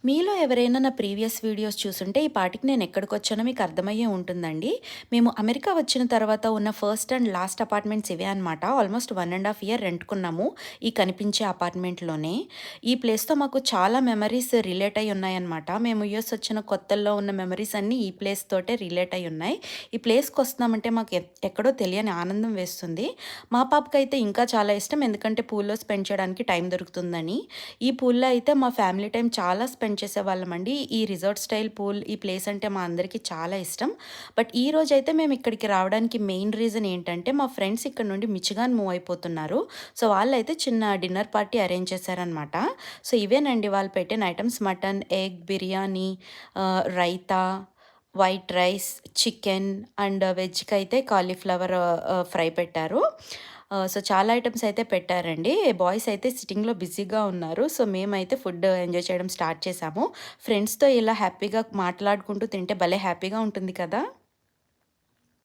మీలో ఎవరైనా నా ప్రీవియస్ వీడియోస్ చూసుంటే ఈ పాటికి నేను ఎక్కడికొచ్చానో మీకు అర్థమయ్యే ఉంటుందండి. మేము అమెరికా వచ్చిన తర్వాత ఉన్న ఫస్ట్ అండ్ లాస్ట్ అపార్ట్మెంట్స్ ఇవే అనమాట. ఆల్మోస్ట్ 1½ ఇయర్ రెంట్‌కున్నాము ఈ కనిపించే అపార్ట్మెంట్‌లోనే. ఈ ప్లేస్‌తో మాకు చాలా మెమరీస్ రిలేట్ అయ్యి ఉన్నాయన్నమాట. మేము యూఎస్ వచ్చిన కొత్తల్లో ఉన్న మెమరీస్ అన్నీ ఈ ప్లేస్ తోటే రిలేట్ అయ్యి ఉన్నాయి. ఈ ప్లేస్‌కొస్తున్నామంటే మాకు ఎక్కడో తెలియని ఆనందం వేస్తుంది. మా పాపకైతే ఇంకా చాలా ఇష్టం. ఎందుకంటే పూల్‌లో స్పెండ్ చేయడానికి టైం దొరుకుతుందని. ఈ పూల్‌లో అయితే మా ఫ్యామిలీ టైం చాలా స్పెండ్ చేసేవాళ్ళమండి. ఈ రిసార్ట్ స్టైల్ పూల్ ఈ ప్లేస్ అంటే మా అందరికీ చాలా ఇష్టం. బట్ ఈ రోజైతే మేము ఇక్కడికి రావడానికి మెయిన్ రీజన్ ఏంటంటే మా ఫ్రెండ్స్ ఇక్కడ నుండి మిచిగాన్ మూవ్ అయిపోతున్నారు. సో వాళ్ళైతే చిన్న డిన్నర్ పార్టీ అరేంజ్ చేశారనమాట. సో ఇవేనండి వాళ్ళు పెట్టిన items mutton, egg, biryani, raita, white rice, chicken and వెజ్‌కైతే కాలీఫ్లవర్ ఫ్రై పెట్టారు. సో చాలా ఐటెమ్స్ అయితే పెట్టారండి. బాయ్స్ అయితే సిట్టింగ్‌లో బిజీగా ఉన్నారు. సో మేమైతే ఫుడ్ ఎంజాయ్ చేయడం స్టార్ట్ చేశాము. ఫ్రెండ్స్‌తో ఇలా హ్యాపీగా మాట్లాడుకుంటూ తింటే భలే హ్యాపీగా ఉంటుంది కదా!